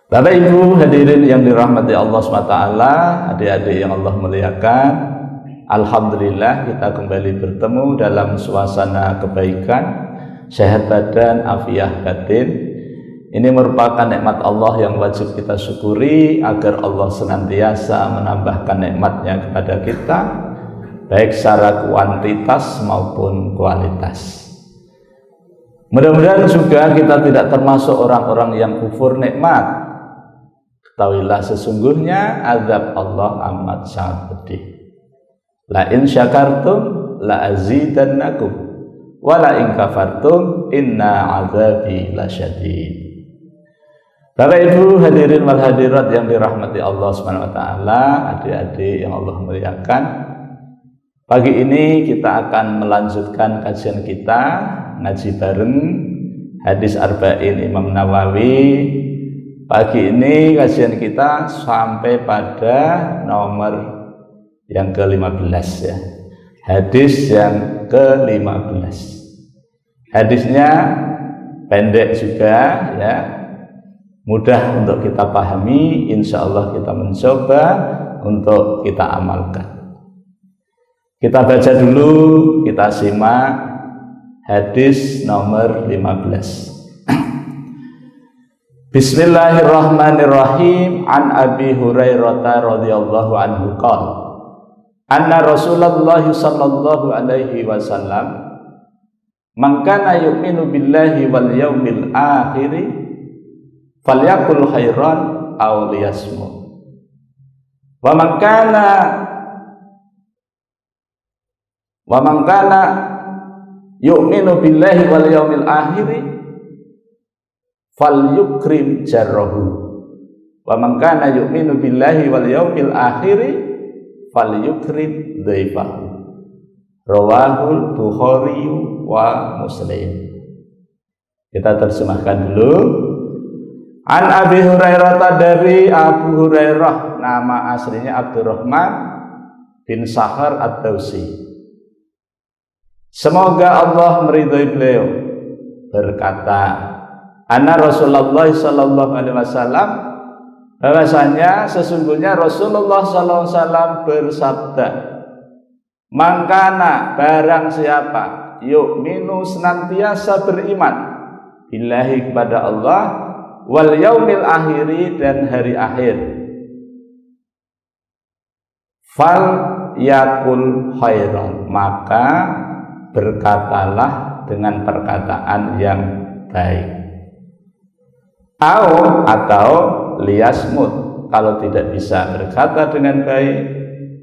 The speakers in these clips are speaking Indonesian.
Bapak Ibu hadirin yang dirahmati Allah SWT, adik-adik yang Allah muliakan, alhamdulillah kita kembali bertemu dalam suasana kebaikan, sehat badan, afiah batin. Ini merupakan nikmat Allah yang wajib kita syukuri agar Allah senantiasa menambahkan nikmatnya kepada kita, baik secara kuantitas maupun kualitas. Mudah-mudahan juga kita tidak termasuk orang-orang yang kufur nikmat. Ketahuilah sesungguhnya azab Allah amat sangat pedih. La in syakartum la azidannakum wa la in kafartum inna azabi lasyadid. Bapak Ibu hadirin wal hadirat yang dirahmati Allah Subhanahu wa taala, adik-adik yang Allah muliakan. Pagi ini kita akan melanjutkan kajian kita ngaji bareng hadis Arba'in Imam Nawawi. Pagi ini kajian kita sampai pada nomor yang ke-15 ya. Hadis yang ke-15. Hadisnya pendek juga ya. Mudah untuk kita pahami, insya Allah kita mencoba untuk kita amalkan. Kita baca dulu, kita simak hadis nomor 15. Bismillahirrahmanirrahim. An Abi Hurairah radhiyallahu anhu qala anna Rasulullah sallallahu alaihi wasallam man kana yu'minu billahi wal yaumil akhir falyakul khairan aw liyasmut wa man kana yu'minu billahi wal yaumil akhir falyukrim jarrahu wa man kana yu'minu billahi wal yaumil akhir falyukrim dhaifahu. Rawahul Bukhari wa Muslim. Kita terjemahkan dulu. An Abi Hurairah, dari Abu Hurairah, nama aslinya Abdurrahman bin Sakhar Ad-Dausi. Semoga Allah meridhai beliau, berkata, anna Rasulullah sallallahu alaihi wasallam, bahwasanya sesungguhnya Rasulullah sallallahu alaihi wasallam bersabda, mangkana barang siapa yu'minu senantiasa beriman billahi kepada Allah wal yaumil akhiri dan hari akhir, fal yakul khairan, maka berkatalah dengan perkataan yang baik, atau liyasmut, kalau tidak bisa berkata dengan baik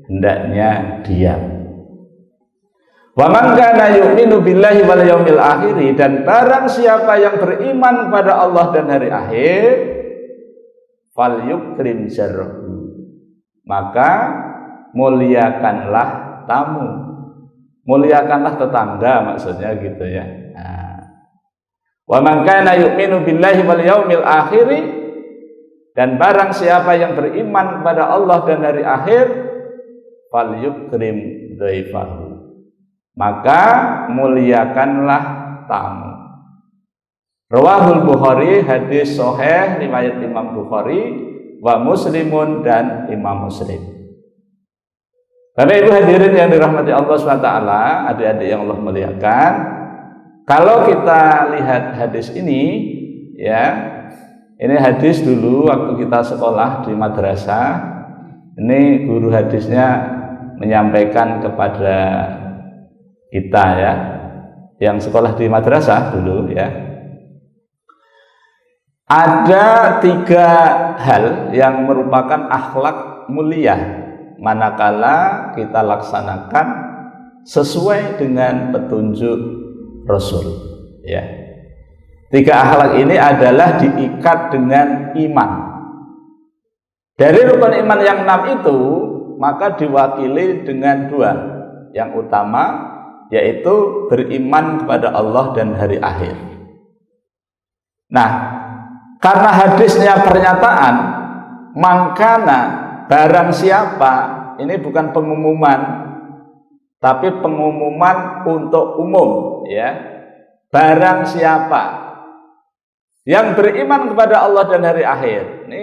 hendaknya diam. Wa man kana yu'minu billahi wal yaumil akhir, dan barang siapa yang beriman kepada Allah dan hari akhir, falyukrim jarrahu, maka muliakanlah tamu, muliakanlah tetangga, maksudnya gitu ya. Wa man kana yu'minu billahi wal yaumil akhir, dan barang siapa yang beriman kepada Allah dan hari akhir, falyukrim dhaifahu, maka muliakanlah tamu. Rawahul Bukhari, hadis sahih riwayat Imam Bukhari, wa Muslimun, dan Imam Muslim. Bapak Ibu hadirin yang dirahmati Allah SWT, adik-adik yang Allah muliakan, kalau kita lihat hadis ini ya, ini hadis dulu waktu kita sekolah di madrasah, ini guru hadisnya menyampaikan kepada kita ya, yang sekolah di madrasah dulu ya, ada 3 hal yang merupakan akhlak mulia manakala kita laksanakan sesuai dengan petunjuk Rasul ya. 3 akhlak ini adalah diikat dengan iman. Dari rukun iman yang 6 itu, maka diwakili dengan 2. Yang utama yaitu beriman kepada Allah dan hari akhir. Nah, karena hadisnya pernyataan, mangkana barang siapa, ini bukan pengumuman, tapi pengumuman untuk umum ya. Barang siapa yang beriman kepada Allah dan hari akhir. Ini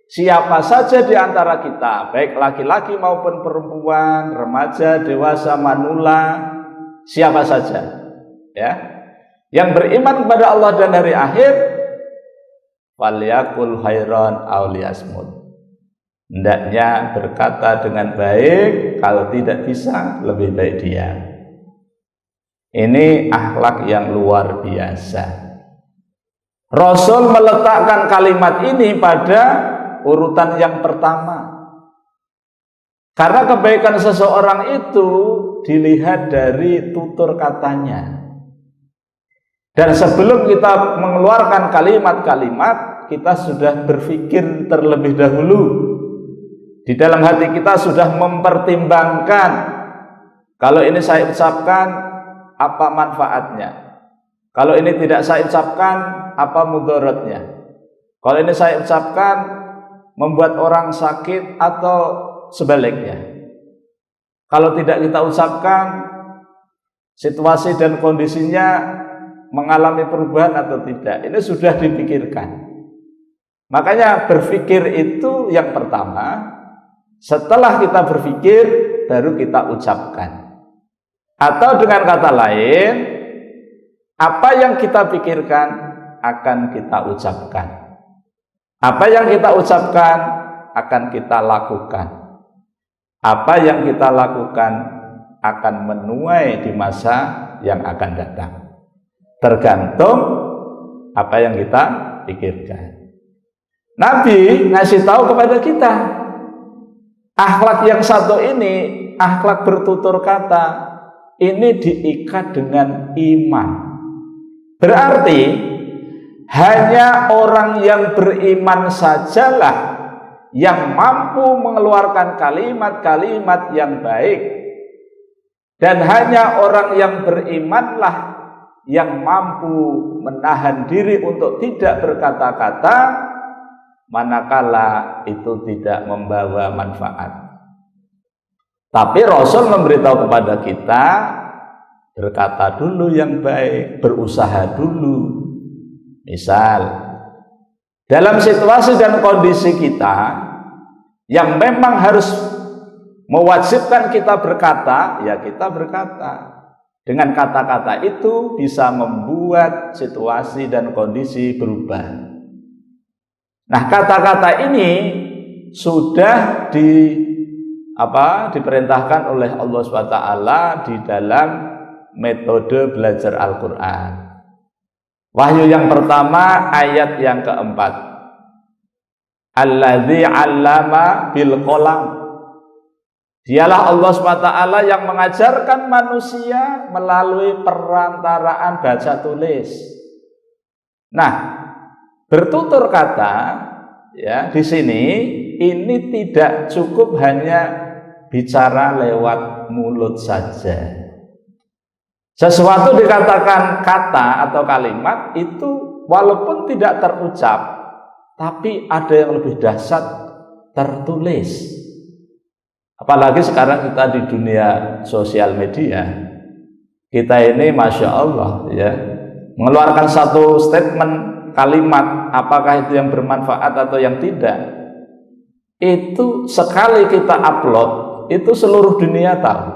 siapa saja di antara kita, baik laki-laki maupun perempuan, remaja, dewasa, manula, siapa saja, ya, yang beriman kepada Allah dan hari akhir, falyakul khairan aw liyasmut. Hendaknya berkata dengan baik, kalau tidak bisa lebih baik diam. Ini akhlak yang luar biasa. Rasul meletakkan kalimat ini pada urutan yang pertama. Karena kebaikan seseorang itu dilihat dari tutur katanya. Dan sebelum kita mengeluarkan kalimat-kalimat, kita sudah berpikir terlebih dahulu. Di dalam hati kita sudah mempertimbangkan, kalau ini saya ucapkan, apa manfaatnya? Kalau ini tidak saya ucapkan, apa mudaratnya? Kalau ini saya ucapkan, membuat orang sakit atau sebaliknya? Kalau tidak kita ucapkan, situasi dan kondisinya mengalami perubahan atau tidak? Ini sudah dipikirkan. Makanya berpikir itu yang pertama. Setelah kita berpikir, baru kita ucapkan. Atau dengan kata lain, apa yang kita pikirkan akan kita ucapkan. Apa yang kita ucapkan akan kita lakukan. Apa yang kita lakukan akan menuai di masa yang akan datang. Tergantung apa yang kita pikirkan. Nabi ngasih tahu kepada kita, akhlak yang satu ini, akhlak bertutur kata, ini diikat dengan iman. Berarti hanya orang yang beriman sajalah yang mampu mengeluarkan kalimat-kalimat yang baik. Dan hanya orang yang berimanlah yang mampu menahan diri untuk tidak berkata-kata manakala itu tidak membawa manfaat. Tapi Rasul memberitahu kepada kita, berkata dulu yang baik, berusaha dulu. Misal, dalam situasi dan kondisi kita yang memang harus mewajibkan kita berkata, ya kita berkata. Dengan kata-kata itu bisa membuat situasi dan kondisi berubah. Nah, kata-kata ini sudah diperintahkan oleh Allah SWT di dalam metode belajar Al-Quran. Wahyu yang pertama, ayat yang keempat. Alladzi 'allama bil qalam. Dialah Allah SWT yang mengajarkan manusia melalui perantaraan baca tulis. Nah, bertutur kata ya di sini ini tidak cukup hanya bicara lewat mulut saja. Sesuatu dikatakan kata atau kalimat itu walaupun tidak terucap, tapi ada yang lebih dahsyat, tertulis. Apalagi sekarang kita di dunia sosial media, kita ini Masya Allah ya, mengeluarkan satu statement kalimat, apakah itu yang bermanfaat atau yang tidak, itu sekali kita upload, itu seluruh dunia tahu.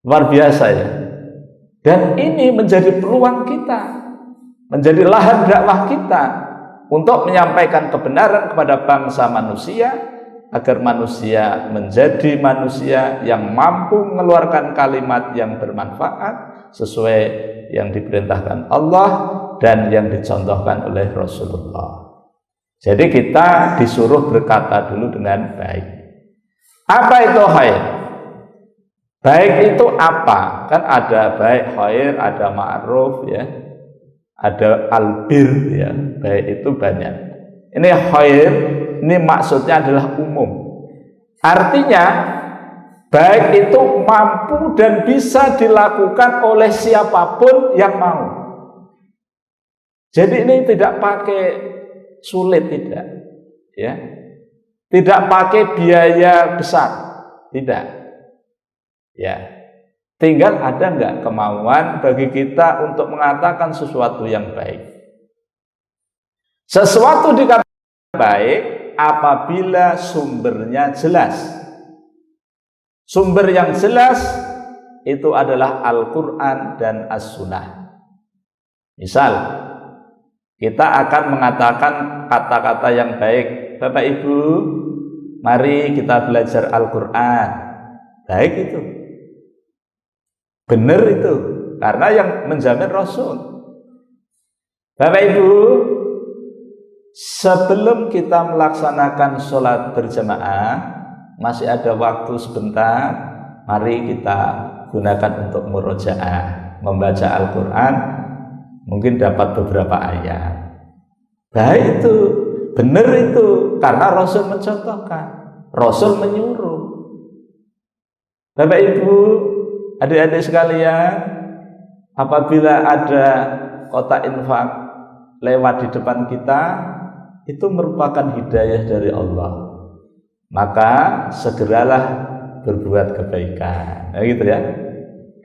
Luar biasa ya. Dan ini menjadi peluang kita, menjadi lahan dakwah kita untuk menyampaikan kebenaran kepada bangsa manusia, agar manusia menjadi manusia yang mampu mengeluarkan kalimat yang bermanfaat sesuai yang diperintahkan Allah dan yang dicontohkan oleh Rasulullah. Jadi kita disuruh berkata dulu dengan baik. Apa itu khair? Baik itu apa? Kan ada baik khair, ada ma'ruf ya, ada albir ya. Baik itu banyak. Ini khair, ini maksudnya adalah umum. Artinya baik itu mampu dan bisa dilakukan oleh siapapun yang mau. Jadi ini tidak pakai sulit, tidak ya, tidak pakai biaya besar, tidak ya. Tinggal ada enggak kemauan bagi kita untuk mengatakan sesuatu yang baik. Sesuatu dikatakan baik apabila sumbernya jelas. Sumber yang jelas itu adalah Al-Quran dan As-Sunnah. Misal, kita akan mengatakan kata-kata yang baik. Bapak Ibu, mari kita belajar Al-Quran. Baik itu, benar itu, karena yang menjamin Rasul. Bapak Ibu, sebelum kita melaksanakan sholat berjamaah, masih ada waktu sebentar, mari kita gunakan untuk murojaah, membaca Al-Quran, mungkin dapat beberapa ayat. Baik itu, benar itu, karena Rasul mencontohkan, Rasul menyuruh. Bapak Ibu, adik-adik sekalian, apabila ada kotak infak lewat di depan kita, itu merupakan hidayah dari Allah. Maka segeralah berbuat kebaikan. Nah, gitu ya.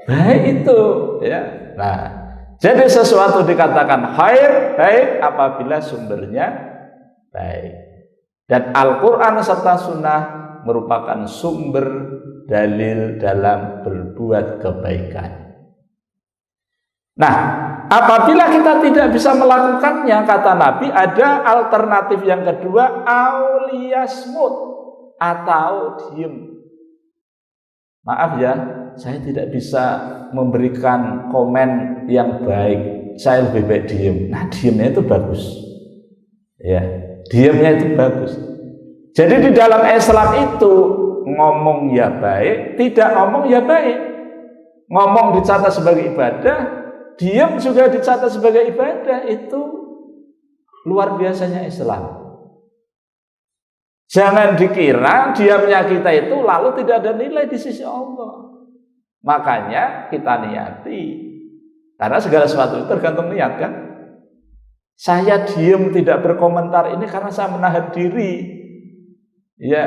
Baik itu, ya. Nah, jadi sesuatu dikatakan khair, baik apabila sumbernya baik. Dan Al-Quran serta Sunnah merupakan sumber dalil dalam berbuat kebaikan. Nah, apabila kita tidak bisa melakukannya, kata Nabi, ada alternatif yang kedua, auliyasmut, atau diem. Maaf ya, saya tidak bisa memberikan komen yang baik, saya lebih baik diem. Nah, diemnya itu bagus. Ya, diemnya itu bagus. Jadi di dalam Islam itu ngomong ya baik, tidak ngomong ya baik. Ngomong dicatat sebagai ibadah, diam juga dicatat sebagai ibadah. Itu luar biasanya Islam. Jangan dikira diamnya kita itu lalu tidak ada nilai di sisi Allah. Makanya kita niati, karena segala sesuatu itu tergantung niat kan. Saya diam tidak berkomentar ini karena saya menahan diri. Ya,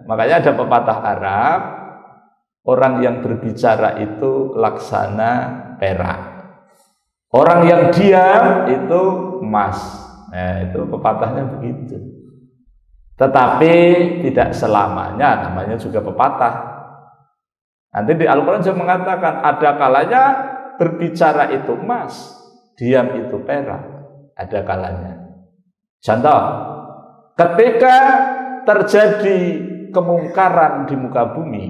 makanya ada pepatah Arab, orang yang berbicara itu laksana perak, orang yang diam itu emas. Nah, itu pepatahnya begitu. Tetapi tidak selamanya, namanya juga pepatah. Nanti di Al-Quran juga mengatakan ada kalanya berbicara itu emas, diam itu perak, ada kalanya. Contoh, ketika terjadi kemungkaran di muka bumi,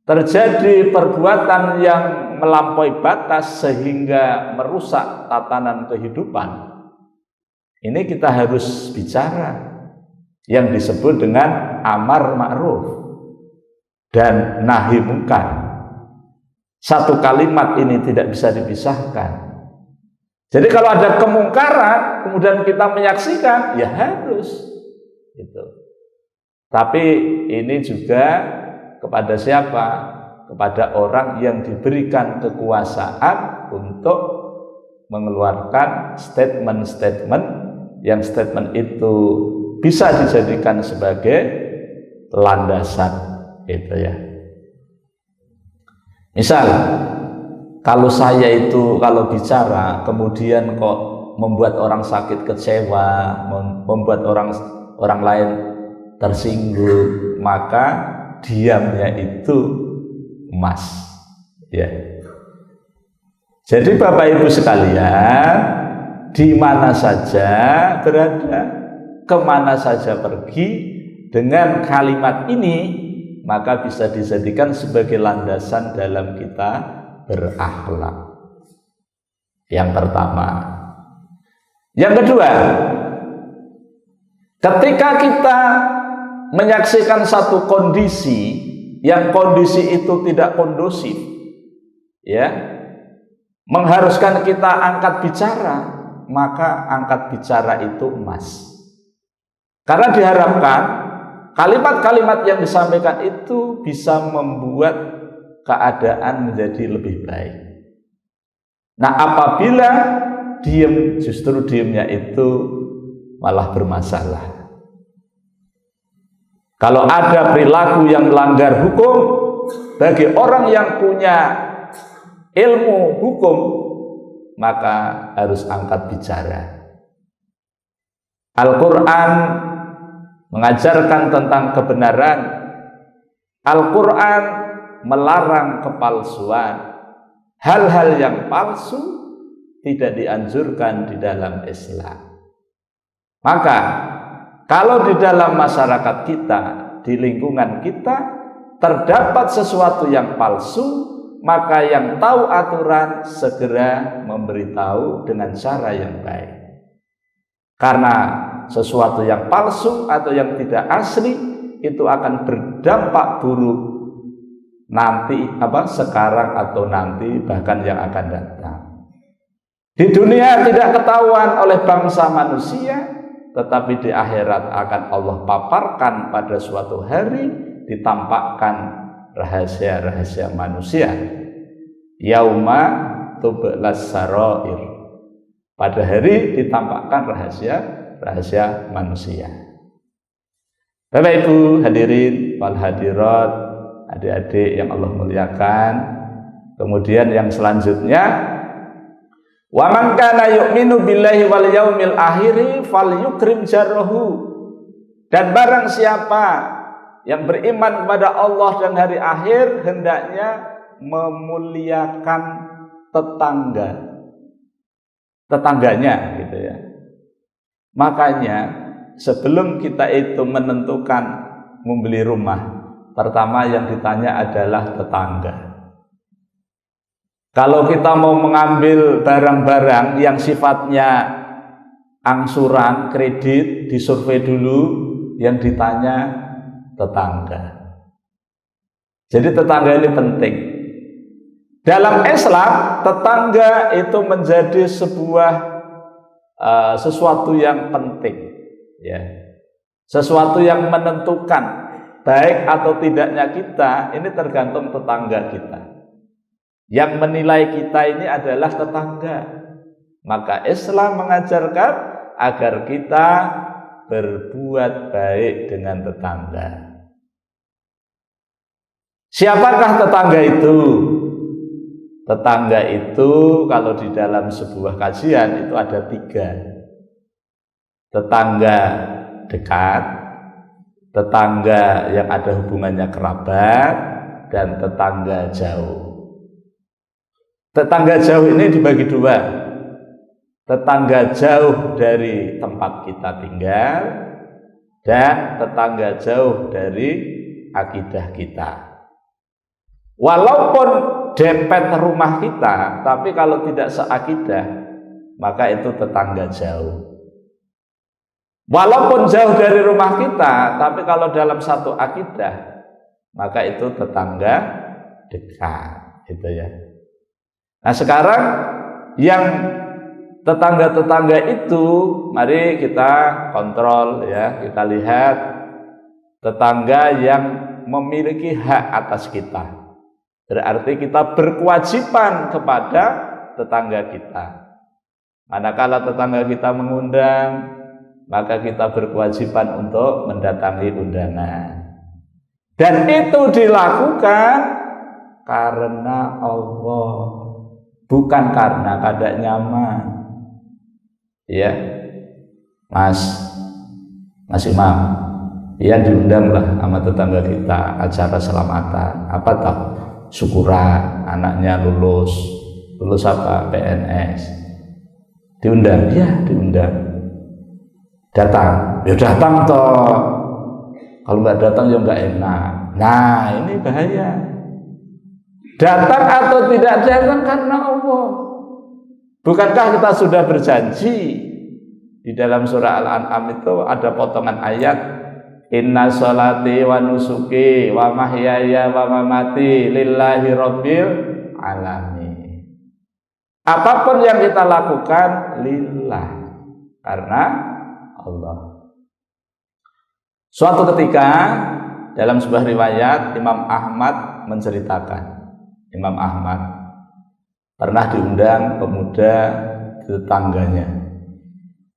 terjadi perbuatan yang melampaui batas sehingga merusak tatanan kehidupan, ini kita harus bicara yang disebut dengan amar ma'ruf dan nahi mungkar. Satu kalimat ini tidak bisa dipisahkan. Jadi kalau ada kemungkaran kemudian kita menyaksikan, ya harus gitu. Tapi ini juga kepada siapa? Kepada orang yang diberikan kekuasaan untuk mengeluarkan statement-statement yang statement itu bisa dijadikan sebagai landasan itu ya. Misal, kalau saya itu kalau bicara kemudian kok membuat orang sakit kecewa, membuat orang lain tersinggung, maka diamnya itu emas. Ya. Jadi Bapak Ibu sekalian, di mana saja berada, kemana saja pergi, dengan kalimat ini maka bisa dijadikan sebagai landasan dalam kita berakhlak. Yang pertama. Yang kedua, ketika kita menyaksikan satu kondisi yang kondisi itu tidak kondusif, ya, mengharuskan kita angkat bicara, maka angkat bicara itu emas. Karena diharapkan kalimat-kalimat yang disampaikan itu bisa membuat keadaan menjadi lebih baik. Nah, apabila diam, justru diamnya itu malah bermasalah. Kalau ada perilaku yang melanggar hukum, bagi orang yang punya ilmu hukum, maka harus angkat bicara. Al-Quran mengajarkan tentang kebenaran. Al-Quran melarang kepalsuan. Hal-hal yang palsu tidak dianjurkan di dalam Islam. Maka kalau di dalam masyarakat kita, di lingkungan kita terdapat sesuatu yang palsu, maka yang tahu aturan segera memberitahu dengan cara yang baik. Karena sesuatu yang palsu atau yang tidak asli itu akan berdampak buruk nanti, sekarang atau nanti, bahkan yang akan datang. Di dunia tidak ketahuan oleh bangsa manusia, tetapi di akhirat akan Allah paparkan pada suatu hari, ditampakkan rahasia-rahasia manusia. Yauma tublas sarair. Pada hari ditampakkan rahasia manusia. Bapak Ibu hadirin wal hadirat, adik-adik yang Allah muliakan. Kemudian yang selanjutnya, wa man kana yu'minu billahi wal yaumil akhir falyukrim jarrahu. Dan barang siapa yang beriman kepada Allah dan hari akhir, hendaknya memuliakan tetangganya gitu ya. Makanya sebelum kita itu menentukan membeli rumah, pertama yang ditanya adalah tetangga. Kalau kita mau mengambil barang-barang yang sifatnya angsuran, kredit, disurvei dulu, yang ditanya tetangga. Jadi tetangga ini penting. Dalam Islam, tetangga itu menjadi sesuatu yang penting, ya. Sesuatu yang menentukan baik atau tidaknya kita, ini tergantung tetangga kita. Yang menilai kita ini adalah tetangga. Maka Islam mengajarkan agar kita berbuat baik dengan tetangga. Siapakah tetangga itu? Tetangga itu kalau di dalam sebuah kajian itu ada 3. Tetangga dekat, tetangga yang ada hubungannya kerabat, dan tetangga jauh. Tetangga jauh ini dibagi 2. Tetangga jauh dari tempat kita tinggal dan tetangga jauh dari akidah kita. Walaupun dempet rumah kita, tapi kalau tidak seakidah, maka itu tetangga jauh. Walaupun jauh dari rumah kita, tapi kalau dalam satu akidah, maka itu tetangga dekat, gitu ya. Nah sekarang yang tetangga-tetangga itu, mari kita kontrol ya, kita lihat tetangga yang memiliki hak atas kita. Berarti kita berkewajiban kepada tetangga kita. Manakala tetangga kita mengundang, maka kita berkewajiban untuk mendatangi undangan. Dan itu dilakukan karena Allah, bukan karena kada nyaman. Ya, Mas Imam, ya diundanglah sama tetangga kita acara selamatan. Apa tahu? Syukuran anaknya lulus apa? PNS. Diundang, ya diundang. Datang, ya datang toh. Kalau nggak datang ya nggak enak. Nah ini bahaya. Datang atau tidak datang karena Allah. Bukankah kita sudah berjanji di dalam surah Al-An'am itu ada potongan ayat, Inna sholati wa nusuki wa mahyaya wa mamati lillahi rabbil alamin. Apapun yang kita lakukan lillah, karena Allah. Suatu ketika dalam sebuah riwayat Imam Ahmad menceritakan, Imam Ahmad pernah diundang pemuda tetangganya.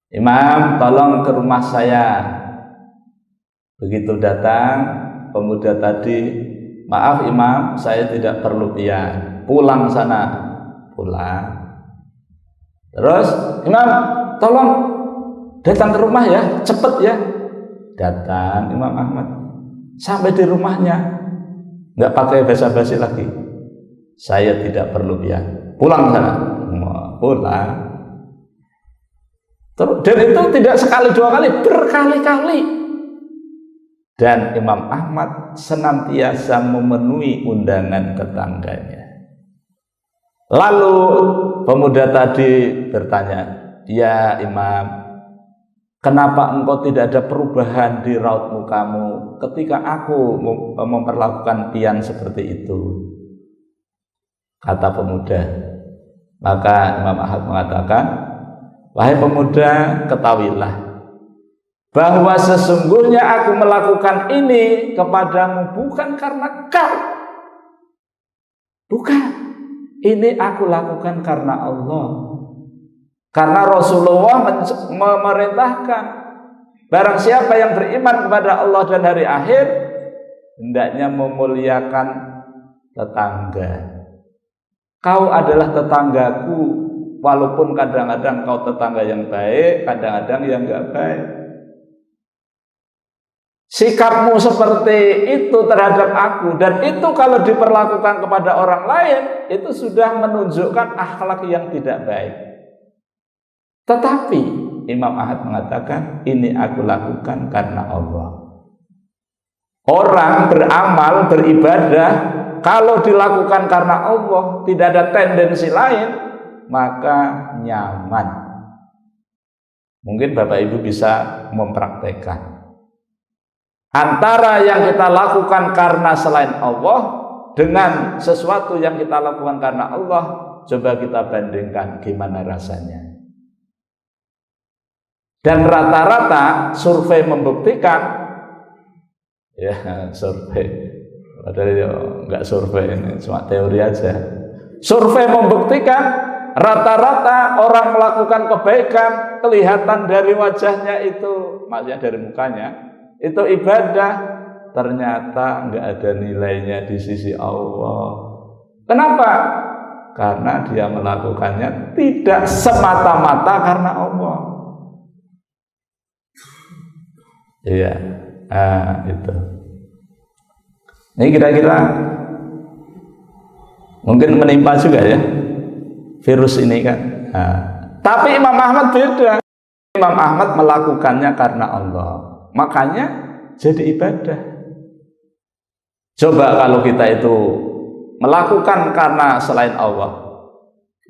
Imam, tolong ke rumah saya. Begitu datang pemuda tadi, maaf Imam, saya tidak perlu pian, pulang sana. Pulang. Terus, Imam, tolong datang ke rumah ya, cepet ya. Datang Imam Ahmad, sampai di rumahnya nggak pakai basa-basi lagi. Saya tidak perlu biar pulang sana, pulang. Dan itu tidak sekali dua kali, berkali-kali. Dan Imam Ahmad senantiasa memenuhi undangan tetangganya. Lalu pemuda tadi bertanya, ya Imam, kenapa engkau tidak ada perubahan di raut mukamu ketika aku memperlakukan pian seperti itu? Kata pemuda. Maka Imam Ahmad mengatakan, wahai pemuda, ketahuilah bahwa sesungguhnya aku melakukan ini kepadamu bukan karena kau. Bukan. Ini aku lakukan karena Allah. Karena Rasulullah memerintahkan, barang siapa yang beriman kepada Allah dan hari akhir, hendaknya memuliakan tetangga. Kau adalah tetanggaku, walaupun kadang-kadang kau tetangga yang baik, kadang-kadang yang enggak baik. Sikapmu seperti itu terhadap aku, dan itu kalau diperlakukan kepada orang lain, itu sudah menunjukkan akhlak yang tidak baik. Tetapi Imam Ahmad mengatakan, ini aku lakukan karena Allah. Orang beramal, beribadah, kalau dilakukan karena Allah, tidak ada tendensi lain, maka nyaman. Mungkin Bapak Ibu bisa mempraktekkan. Antara yang kita lakukan karena selain Allah dengan sesuatu yang kita lakukan karena Allah, coba kita bandingkan gimana rasanya. Dan rata-rata survei membuktikan, ya survei, padahal enggak survei, ini cuma teori aja. Survei membuktikan rata-rata orang melakukan kebaikan, kelihatan dari wajahnya itu, maksudnya dari mukanya, itu ibadah, ternyata enggak ada nilainya di sisi Allah. Kenapa? Karena dia melakukannya tidak semata-mata karena Allah. Iya, itu. Ini kira-kira mungkin menimpa juga ya virus ini kan. Tapi Imam Ahmad beda. Imam Ahmad melakukannya karena Allah, makanya jadi ibadah. Coba kalau kita itu melakukan karena selain Allah,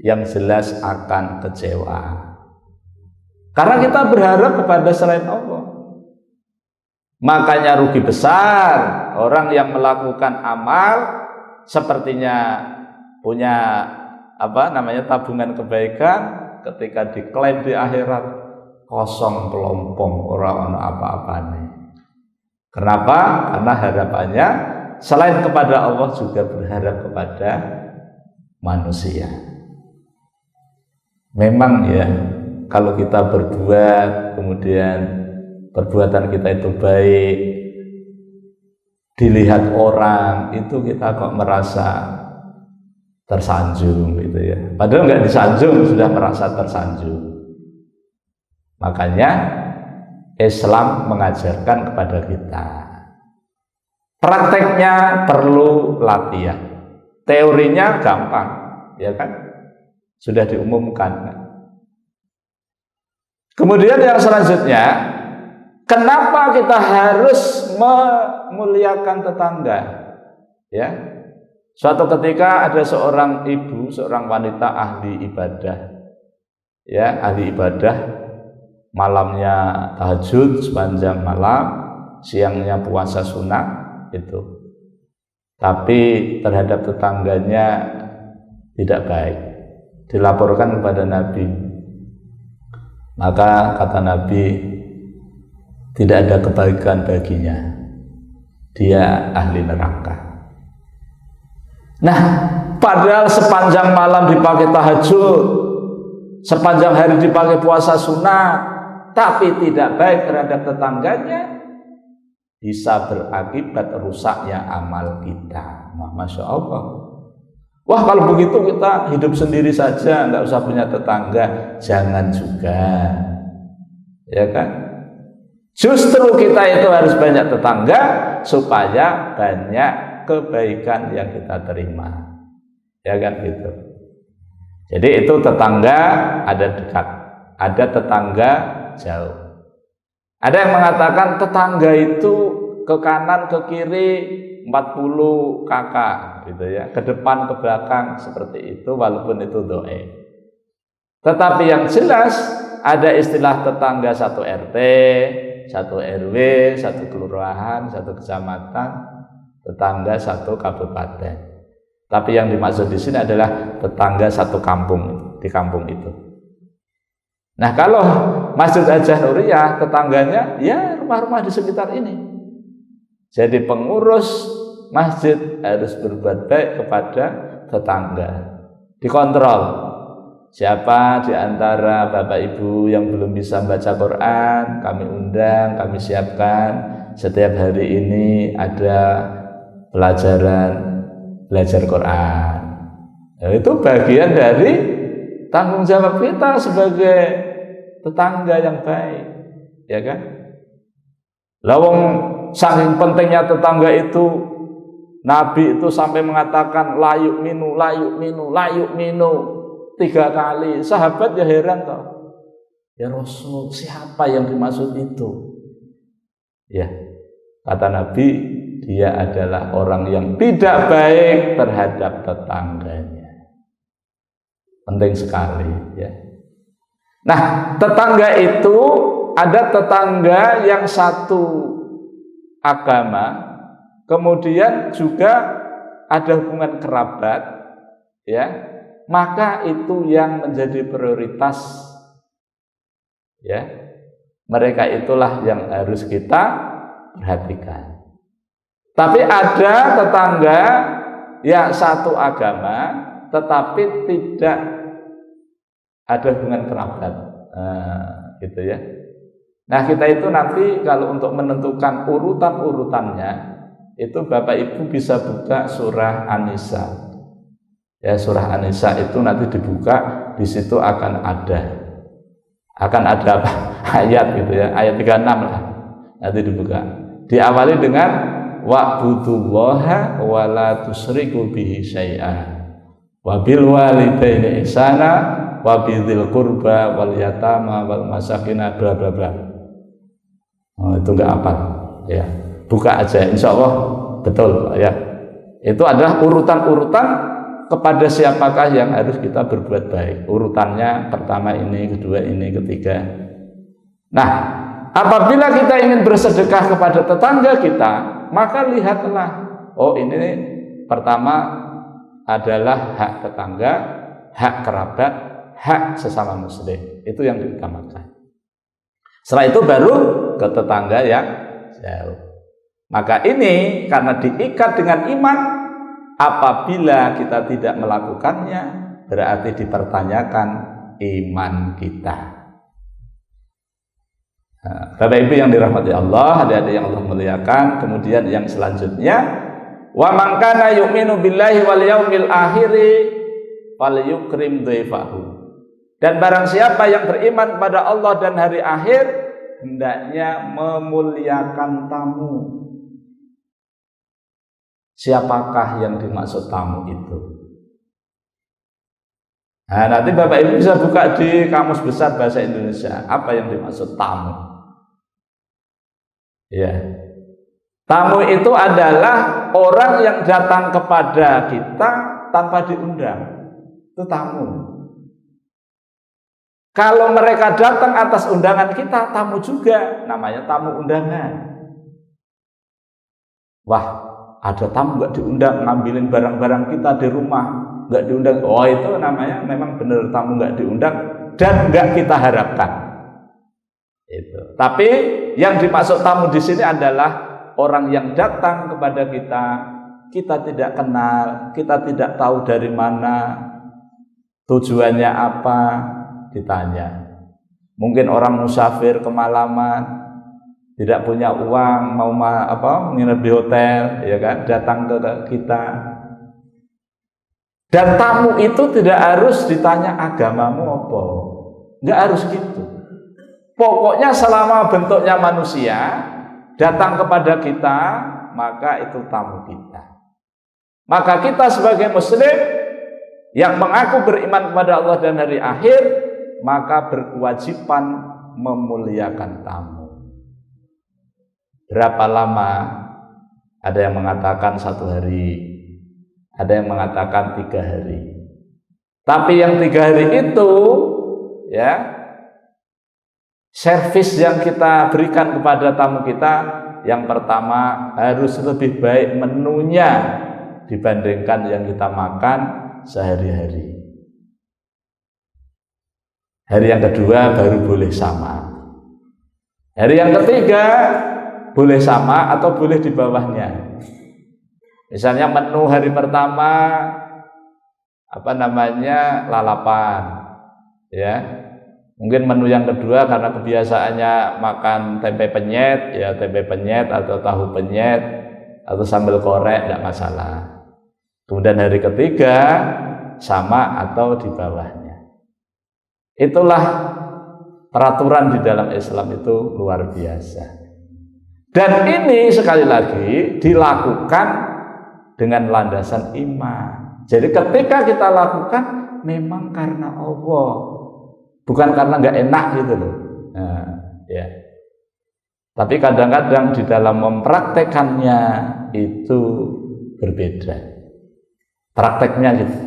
yang jelas akan kecewa. Karena kita berharap kepada selain Allah. Makanya rugi besar orang yang melakukan amal sepertinya punya tabungan kebaikan, ketika diklaim di akhirat kosong pelompong, orang apa-apanya. Kenapa? Karena harapannya selain kepada Allah juga berharap kepada manusia. Memang ya, kalau kita berbuat kemudian perbuatan kita itu baik, dilihat orang, itu kita kok merasa tersanjung gitu ya. Padahal nggak disanjung, sudah merasa tersanjung. Makanya Islam mengajarkan kepada kita, prakteknya perlu latihan. Teorinya gampang, ya kan? Sudah diumumkan. Kemudian yang selanjutnya, kenapa kita harus memuliakan tetangga? Ya, suatu ketika ada seorang ibu, seorang wanita ahli ibadah, ya ahli ibadah, malamnya tahajud sepanjang malam, siangnya puasa sunat itu. Tapi terhadap tetangganya tidak baik, dilaporkan kepada Nabi. Maka kata Nabi, tidak ada kebaikan baginya, dia ahli neraka. Nah, padahal sepanjang malam dipakai tahajud, sepanjang hari dipakai puasa sunat, tapi tidak baik terhadap tetangganya, bisa berakibat rusaknya amal kita. Masya Allah. Wah, kalau begitu kita hidup sendiri saja, nggak usah punya tetangga. Jangan juga. Ya kan? Justru kita itu harus banyak tetangga supaya banyak kebaikan yang kita terima. Ya kan gitu. Jadi itu tetangga ada dekat, ada tetangga jauh. Ada yang mengatakan tetangga itu ke kanan ke kiri 40 kakak gitu ya, ke depan ke belakang seperti itu walaupun itu dhaif. Tetapi yang jelas ada istilah tetangga satu RT, satu RW, satu kelurahan, satu kecamatan, tetangga satu kabupaten. Tapi yang dimaksud di sini adalah tetangga satu kampung, di kampung itu. Nah, kalau Masjid Hajah Nuriyah tetangganya ya rumah-rumah di sekitar ini. Jadi pengurus masjid harus berbuat baik kepada tetangga. Dikontrol. Siapa di antara Bapak Ibu yang belum bisa baca Quran, kami undang, kami siapkan setiap hari ini ada belajar Quran. Nah, itu bagian dari tanggung jawab kita sebagai tetangga yang baik, ya kan? Lawang saking pentingnya tetangga itu, Nabi itu sampai mengatakan layuk minu 3 kali. Sahabat ya heran toh. Ya Rasul, siapa yang dimaksud itu? Ya, kata Nabi, dia adalah orang yang tidak baik terhadap tetangganya. Penting sekali ya. Nah, tetangga itu ada tetangga yang satu agama, kemudian juga ada hubungan kerabat ya. Maka itu yang menjadi prioritas ya. Mereka itulah yang harus kita perhatikan. Tapi ada tetangga yang satu agama tetapi tidak ada hubungan kerabat. Gitu ya. Nah, kita itu nanti kalau untuk menentukan urutan-urutannya itu Bapak Ibu bisa buka surah An-Nisa. Ya, surah An-Nisa itu nanti dibuka, di situ akan ada apa? Ayat gitu ya, ayat 36 lah. Nanti dibuka. Diawali dengan wa'budullaha wa la tusyriku bihi syai'a wa bil walidaini ihsana wa bidzil qurba wal yatama wal masakin bla bla bla. Oh, itu enggak apa ya. Buka aja insyaallah betul ya. Itu adalah urutan-urutan kepada siapakah yang harus kita berbuat baik. Urutannya pertama ini, kedua ini, ketiga. Nah, apabila kita ingin bersedekah kepada tetangga kita, maka lihatlah, oh ini pertama adalah hak tetangga, hak kerabat, hak sesama muslim. Itu yang diutamakan. Setelah itu baru ke tetangga yang jauh. Maka ini karena diikat dengan iman, apabila kita tidak melakukannya, berarti dipertanyakan iman kita. Bapak Ibu yang dirahmati Allah, adik-adik yang Allah muliakan. Kemudian yang selanjutnya, wa man kana yu'minu billahi wal yaumil akhiri falyukrim dhaifahu. Dan barang siapa yang beriman pada Allah dan hari akhir, hendaknya memuliakan tamu. Siapakah yang dimaksud tamu itu? Nah, nanti Bapak Ibu bisa buka di Kamus Besar Bahasa Indonesia. Apa yang dimaksud tamu? Ya, tamu itu adalah orang yang datang kepada kita tanpa diundang. Itu tamu. Kalau mereka datang atas undangan kita, tamu juga. Namanya tamu undangan. Wah, ada tamu nggak diundang ngambilin barang-barang kita di rumah, nggak diundang. Oh, itu namanya memang benar tamu nggak diundang dan nggak kita harapkan. Itu. Tapi yang dimaksud tamu di sini adalah orang yang datang kepada kita, kita tidak kenal, kita tidak tahu dari mana, tujuannya apa, ditanya. Mungkin orang musafir kemalaman, tidak punya uang, mau nginep di hotel, ya kan, datang ke kita. Dan tamu itu tidak harus ditanya agamamu apa, nggak harus gitu. Pokoknya selama bentuknya manusia datang kepada kita, maka itu tamu kita. Maka kita sebagai muslim yang mengaku beriman kepada Allah dan hari akhir, maka berkewajiban memuliakan tamu. Berapa lama? Ada yang mengatakan 1 hari, ada yang mengatakan 3 hari. Tapi yang 3 hari itu, ya, servis yang kita berikan kepada tamu kita, yang pertama harus lebih baik menunya dibandingkan yang kita makan sehari-hari. Hari yang kedua baru boleh sama. Hari yang ketiga boleh sama atau boleh di bawahnya. Misalnya menu hari pertama lalapan, ya. Mungkin menu yang kedua karena kebiasaannya makan tempe penyet, ya tempe penyet atau tahu penyet atau sambal korek, tidak masalah. Kemudian hari ketiga sama atau di bawahnya. Itulah peraturan di dalam Islam, itu luar biasa. Dan ini sekali lagi dilakukan dengan landasan iman. Jadi ketika kita lakukan memang karena Allah, bukan karena nggak enak gitu loh. Nah, ya. Tapi kadang-kadang di dalam mempraktekannya itu berbeda. Prakteknya gitu.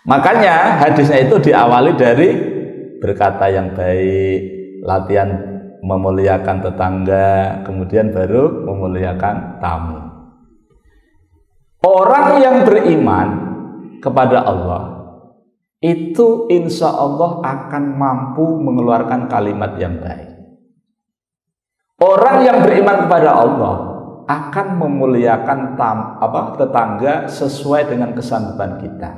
Makanya hadisnya itu diawali dari berkata yang baik, latihan memuliakan tetangga, kemudian baru memuliakan tamu. Orang yang beriman kepada Allah itu insya Allah akan mampu mengeluarkan kalimat yang baik. Orang yang beriman kepada Allah akan memuliakan tetangga sesuai dengan kesanggupan kita.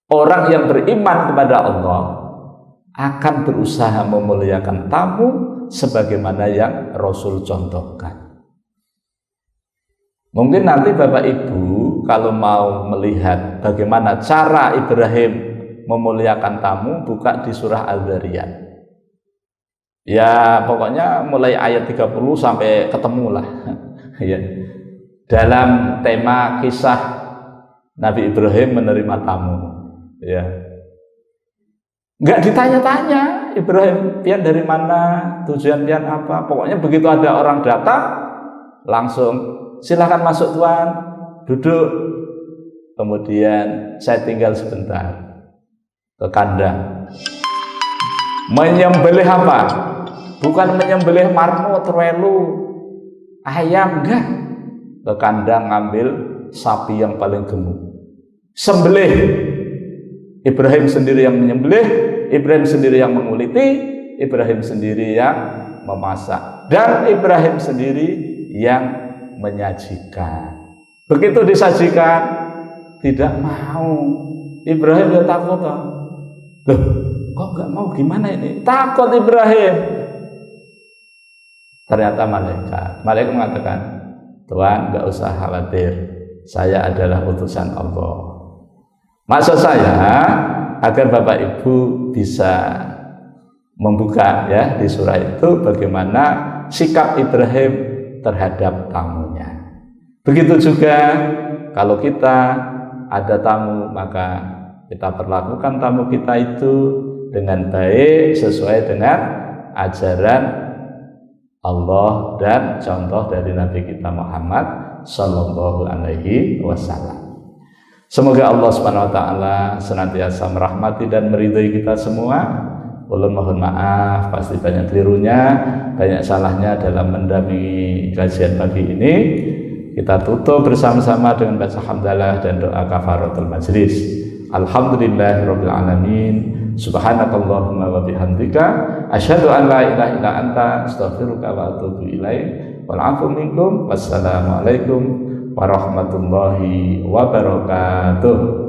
Orang yang beriman kepada Allah akan berusaha memuliakan tamu sebagaimana yang Rasul contohkan. Mungkin nanti Bapak Ibu kalau mau melihat bagaimana cara Ibrahim memuliakan tamu, buka di surah Al-Dzariyat. Ya pokoknya mulai ayat 30 sampai ketemu lah. Ya. Dalam tema kisah Nabi Ibrahim menerima tamu. Ya. Enggak ditanya-tanya Ibrahim pian dari mana, tujuan pian apa. Pokoknya begitu ada orang datang langsung silakan masuk Tuan, duduk. Kemudian saya tinggal sebentar ke kandang. Menyembelih apa? Bukan menyembelih marmut, relu, ayam, enggak. Ke kandang ngambil sapi yang paling gemuk. Sembelih. Ibrahim sendiri yang menyembelih, Ibrahim sendiri yang menguliti, Ibrahim sendiri yang memasak, dan Ibrahim sendiri yang menyajikan. Begitu disajikan, tidak mau. Ibrahim dia takut. Loh, kok nggak mau, gimana ini? Takut Ibrahim. Ternyata malaikat mengatakan, Tuhan nggak usah khawatir, saya adalah utusan Allah. Maksud saya agar Bapak Ibu bisa membuka ya di surah itu bagaimana sikap Ibrahim terhadap tamunya. Begitu juga kalau kita ada tamu, maka kita perlakukan tamu kita itu dengan baik sesuai dengan ajaran Allah dan contoh dari Nabi kita Muhammad Sallallahu Alaihi Wasallam. Semoga Allah Subhanahu Wa Taala senantiasa merahmati dan meridhai kita semua. Ulun mohon maaf, pasti banyak kelirunya, banyak salahnya dalam mendampingi kajian pagi ini. Kita tutup bersama-sama dengan baca hamdalah dan doa kafaratul majlis. Alhamdulillahirabbil alamin. Subhanakallahumma wa bihamdika asyhadu an la ilaha illa anta astaghfiruka wa atubu ilaik. Wal 'afwu minkum. Wassalamualaikum warahmatullahi wabarakatuh.